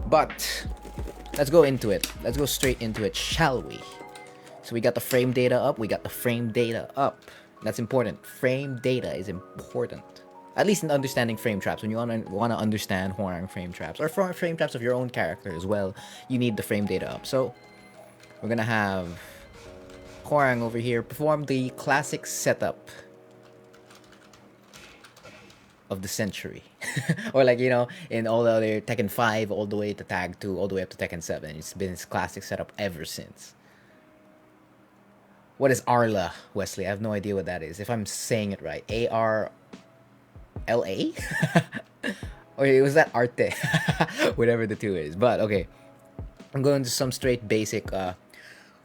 But let's go into it. Let's go straight into it, shall we? So we got the frame data up. That's important. Frame data is important. At least in understanding frame traps. When you want to understand Hwoarang frame traps, or frame traps of your own character as well, you need the frame data up. So we're gonna have Hwoarang over here perform the classic setup of the century. Or like, you know, in all the other Tekken 5 all the way to Tag 2 all the way up to Tekken 7. It's been his classic setup ever since. What is Arla, Wesley? I have no idea what that is. If I'm saying it right. ARLA? Or was that Arte? Whatever the two is. But okay. I'm going to some straight basic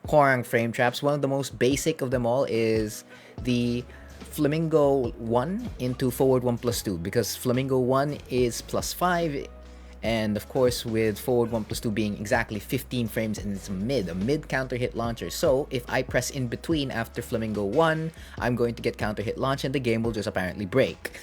Hwoarang frame traps. One of the most basic of them all is the Flamingo 1 into forward 1 plus 2. Because Flamingo 1 is plus 5. And of course, with forward 1 plus 2 being exactly 15 frames, and it's a mid counter hit launcher. So if I press in between after Flamingo 1, I'm going to get counter hit launch and the game will just apparently break.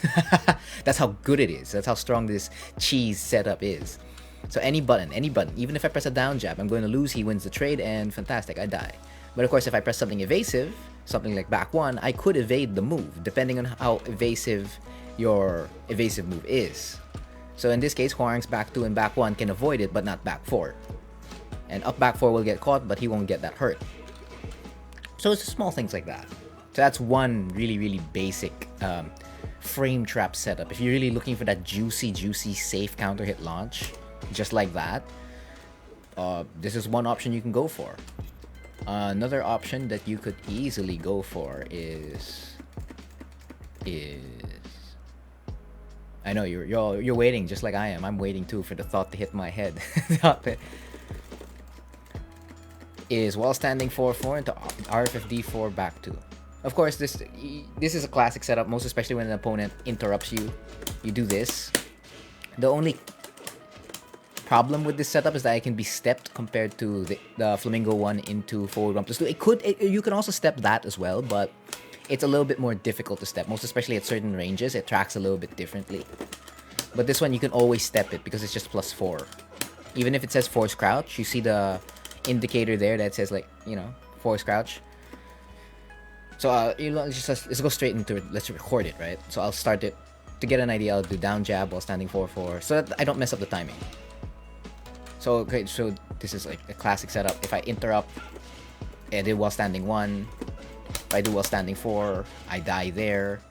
That's how good it is. That's how strong this cheese setup is. So any button, even if I press a down jab, I'm going to lose, he wins the trade, and fantastic, I die. But of course, if I press something evasive, something like back 1, I could evade the move, depending on how evasive your evasive move is. So in this case, Hwoarang's back 2 and back 1 can avoid it, but not back 4. And up back 4 will get caught, but he won't get that hurt. So it's small things like that. So that's one really basic frame trap setup. If you're really looking for that juicy, safe counter hit launch, just like that, this is one option you can go for. Another option that you could easily go for is I know you're waiting just like I am. I'm waiting too for the thought to hit my head. Is while standing 4-4 into RFFD4 back 2. Of course, this is a classic setup, most especially when an opponent interrupts you. You do this. The only problem with this setup is that it can be stepped compared to the Flamingo 1 into forward 1 plus 2. You can also step that as well, but it's a little bit more difficult to step, most especially at certain ranges. It tracks a little bit differently. But this one, you can always step it because it's just plus 4. Even if it says force crouch, you see the indicator there that says, like, you know, force crouch. So let's go straight into it. Let's record it, right? So I'll start it. To get an idea, I'll do down jab while standing 4-4 so that I don't mess up the timing. So, okay, so this is like a classic setup. If I interrupt, I did while standing 1. If I do while standing 4, I die there.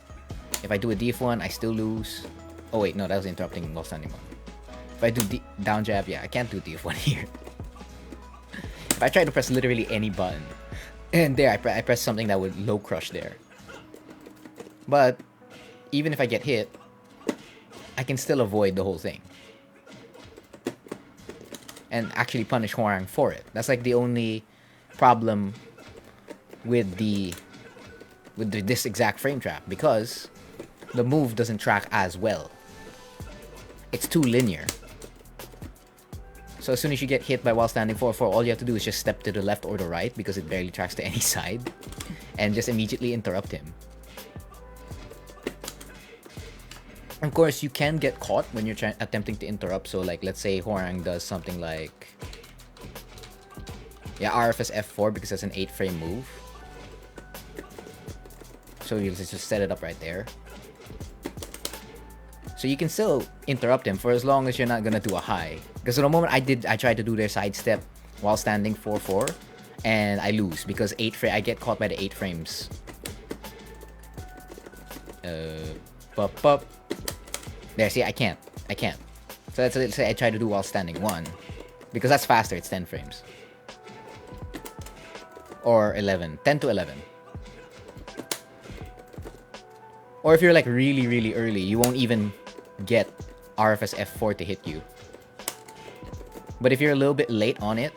If I do a DF1, I still lose. Oh wait, no, that was interrupting while standing 1. If I do down jab, yeah, I can't do DF1 here. If I try to press literally any button, and there I press something that would low crush there. But even if I get hit, I can still avoid the whole thing. And actually punish Hwoarang for it. That's like the only problem with this exact frame trap, because the move doesn't track as well. It's too linear. So as soon as you get hit by while standing 4-4, all you have to do is just step to the left or the right, because it barely tracks to any side, and just immediately interrupt him. Of course, you can get caught when you're attempting to interrupt. So like, let's say Hwoarang does something like, yeah, RFS F4, because that's an 8-frame move. So you just set it up right there. So you can still interrupt him for as long as you're not gonna do a high. Because at the moment I tried to do their sidestep while standing 4-4, and I lose because I get caught by the 8 frames. There, see, I can't. So let's say I try to do while standing 1, because that's faster. It's 10 frames or 11, 10 to 11. Or if you're like really early, you won't even get RFS F4 to hit you. But if you're a little bit late on it,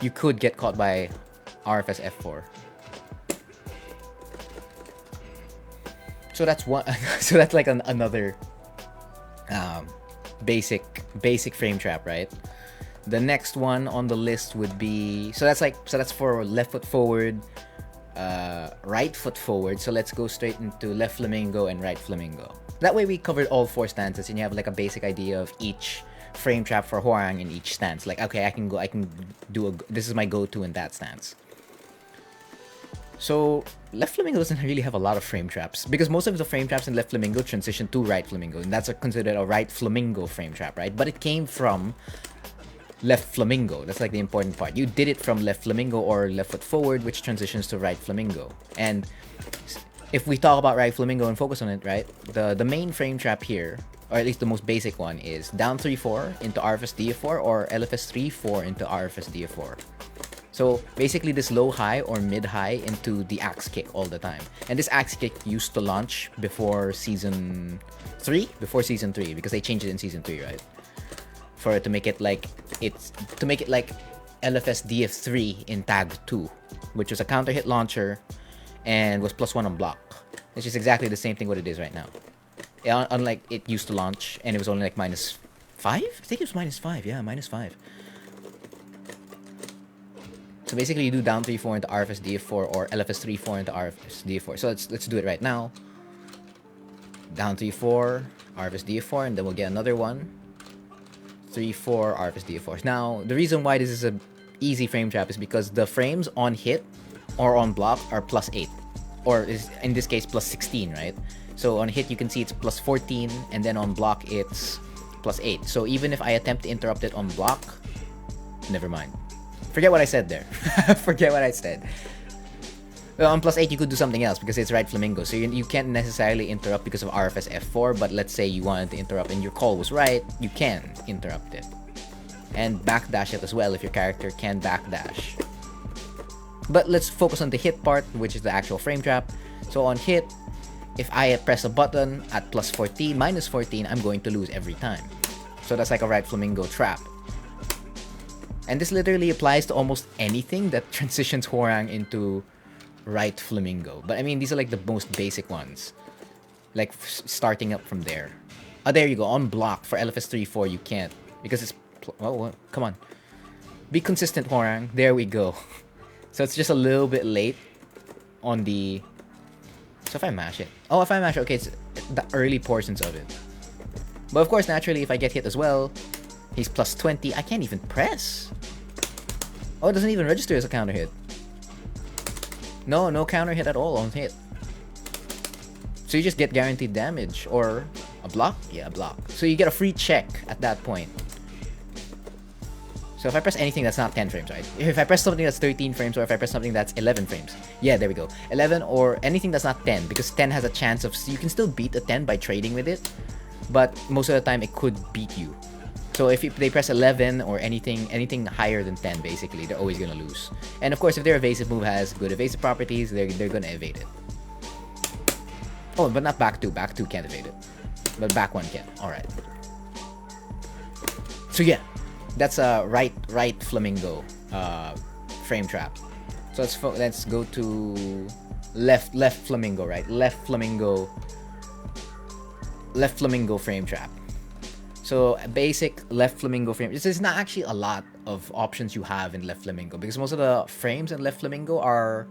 you could get caught by RFS F4. So that's one. So that's like another basic frame trap, right? The next one on the list would be, so that's for left foot forward, right foot forward. So let's go straight into left flamingo and right flamingo. That way we covered all 4 stances, and you have like a basic idea of each frame trap for Hwoarang in each stance. Like, okay, I can do this is my go-to in that stance. So left flamingo doesn't really have a lot of frame traps because most of the frame traps in left flamingo transition to right flamingo, and that's considered a right flamingo frame trap, right? But it came from left flamingo. That's like the important part. You did it from left flamingo or left foot forward, which transitions to right flamingo. And if we talk about right flamingo and focus on it, right, the main frame trap here, or at least the most basic one, is down 3-4 into RFS DF4 or LFS 3-4 into RFS DF4. So basically this low high or mid high into the axe kick all the time. And this axe kick used to launch before season 3? Before season 3, because they changed it in season 3, right? For it to make it like LFS DF3 in tag 2, which was a counter hit launcher and was +1 on block. It's just exactly the same thing what it is right now. Unlike it used to launch and it was only like -5? I think it was -5, yeah, -5. So basically you do down 3-4 into RFS DF4 or LFS 3-4 into RFS DF4. So let's do it right now. Down 3-4, RFS DF4, and then we'll get another one. 3-4, RFS DF4. Now, the reason why this is a easy frame trap is because the frames on hit or on block are +8. Or is in this case +16, right? So on hit you can see it's +14, and then on block it's +8. So even if I attempt to interrupt it on block, never mind. Forget what I said there. Forget what I said. Well, on +8 you could do something else because it's right flamingo. So you can't necessarily interrupt because of RFS F4, but let's say you wanted to interrupt and your call was right, you can interrupt it. And backdash it as well if your character can backdash. But let's focus on the hit part, which is the actual frame trap. So on hit, if I press a button at +14, -14, I'm going to lose every time. So that's like a right flamingo trap. And this literally applies to almost anything that transitions Hwoarang into right flamingo. But I mean, these are like the most basic ones. Like starting up from there. Oh, there you go. On block for LFS 3-4, you can't. Because it's... Oh, come on. Be consistent, Hwoarang. There we go. So it's just a little bit late on the... So if I mash it... Oh, if I mash it, okay, it's the early portions of it. But of course, naturally, if I get hit as well, he's +20. I can't even press. Oh, it doesn't even register as a counter hit. No counter hit at all on hit. So you just get guaranteed damage. Or a block? Yeah, a block. So you get a free check at that point. So if I press anything that's not 10 frames, right? If I press something that's 13 frames, or if I press something that's 11 frames. Yeah, there we go. 11 or anything that's not 10, because 10 has a chance of... You can still beat a 10 by trading with it, but most of the time it could beat you. So if they press 11 or anything higher than 10, basically, they're always going to lose. And of course, if their evasive move has good evasive properties, they're going to evade it. Oh, but not back 2. Back 2 can't evade it. But back 1 can. Alright. So yeah, that's a right flamingo frame trap. So let's go to left flamingo, right? Left flamingo frame trap. So a basic left flamingo frame. There's not actually a lot of options you have in left flamingo because most of the frames in left flamingo are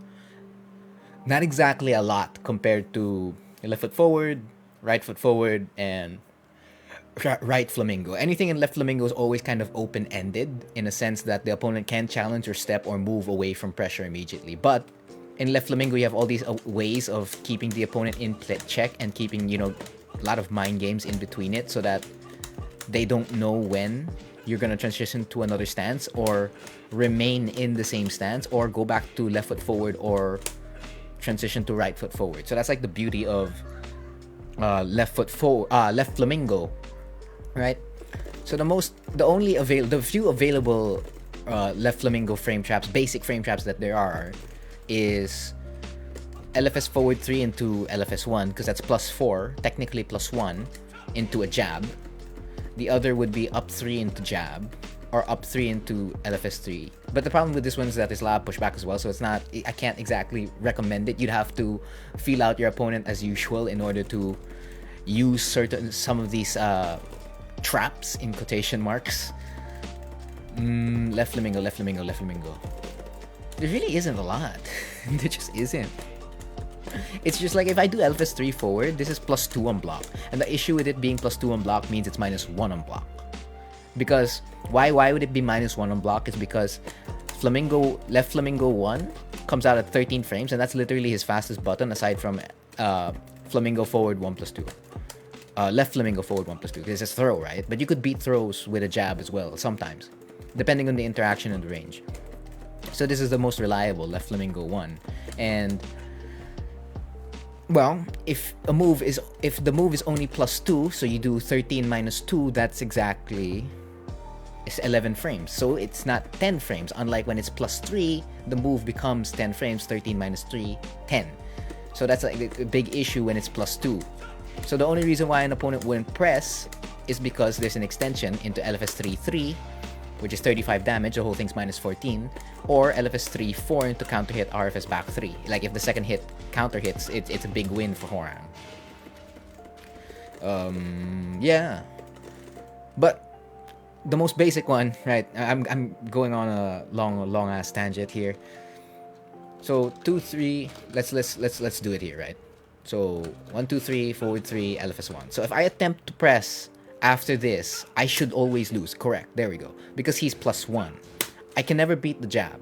not exactly a lot compared to left foot forward, right foot forward, and right flamingo. Anything in left flamingo is always kind of open-ended in a sense that the opponent can challenge or step or move away from pressure immediately. But in left flamingo, you have all these ways of keeping the opponent in check and keeping, a lot of mind games in between it so that they don't know when you're going to transition to another stance or remain in the same stance or go back to left foot forward or transition to right foot forward. So that's like the beauty of left flamingo, right? So the few available left flamingo frame traps, basic frame traps that there are, is LFS forward 3 into LFS 1 because that's +4, technically +1 into a jab. The other would be up 3 into jab, or up 3 into LFS 3. But the problem with this one is that there's a lot of pushback as well, so it's not... I can't exactly recommend it. You'd have to feel out your opponent as usual in order to use some of these traps, in quotation marks. Left flamingo. There really isn't a lot. There just isn't. It's just like if I do LFS 3 forward, this is +2 on block. And the issue with it being +2 on block means it's -1 on block. Because why would it be -1 on block? It's because left Flamingo 1 comes out at 13 frames, and that's literally his fastest button aside from Flamingo forward 1+2. Left Flamingo forward 1+2 because it's throw, right? But you could beat throws with a jab as well sometimes, depending on the interaction and the range. So this is the most reliable, left Flamingo 1. And well, if the move is only +2, so you do 13 -2, that's exactly, it's 11 frames. So it's not 10 frames. Unlike when it's +3, the move becomes 10 frames. 13 -3, 10. So that's like a big issue when it's +2. So the only reason why an opponent wouldn't press is because there's an extension into LFS 3-3, which is 35 damage, the whole thing's -14, or LFS 3-4 into counter hit RFS back 3. Like if the second hit counter hits, it's a big win for Hwoarang. Yeah. But the most basic one, right? I'm going on a long ass tangent here. So 2-3, let's do it here, right? So 1-2-3, forward 3, LFS 1. So if I attempt to press after this, I should always lose. Correct. There we go. Because he's +1. I can never beat the jab.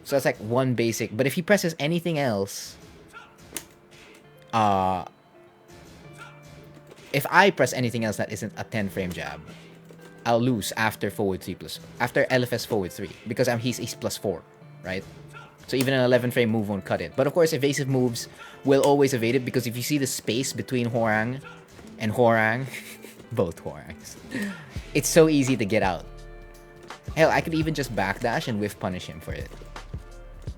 So that's like one basic. But if he presses anything else, if I press anything else that isn't a 10 frame jab, I'll lose after forward 3 after LFS forward 3 because he's +4, right? So even an 11 frame move won't cut it. But of course, evasive moves will always evade it because if you see the space between Hwoarang and Hwoarang, both Hwoarangs, it's so easy to get out. Hell, I could even just backdash and whiff punish him for it.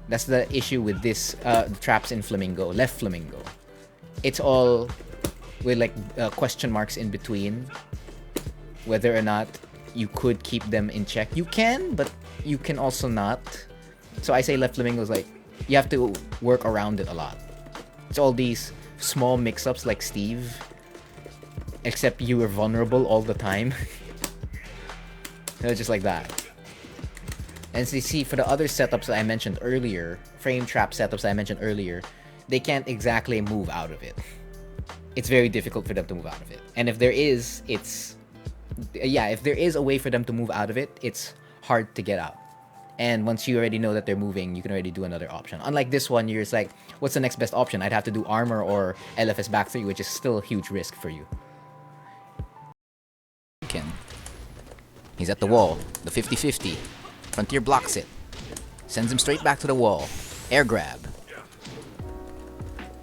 That's the issue with this traps in Flamingo, left Flamingo. It's all with like question marks in between whether or not you could keep them in check. You can, but you can also not. So I say left Flamingo is like, you have to work around it a lot. It's all these small mix-ups like Steve, except you were vulnerable all the time. So just like that. And so you see, for the other setups that I mentioned earlier, frame trap setups that I mentioned earlier, they can't exactly move out of it. It's very difficult for them to move out of it. And if there is, if there is a way for them to move out of it, it's hard to get out. And once you already know that they're moving, you can already do another option. Unlike this one, you're just like, what's the next best option? I'd have to do armor or LFS back 3, which is still a huge risk for you. Tekken. He's at the wall. The 50-50. Frontier blocks it. Sends him straight back to the wall. Air grab.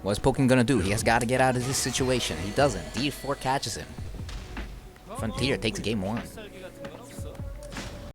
What's Pokken gonna do? He has got to get out of this situation. He doesn't. D4 catches him. Frontier takes game 1.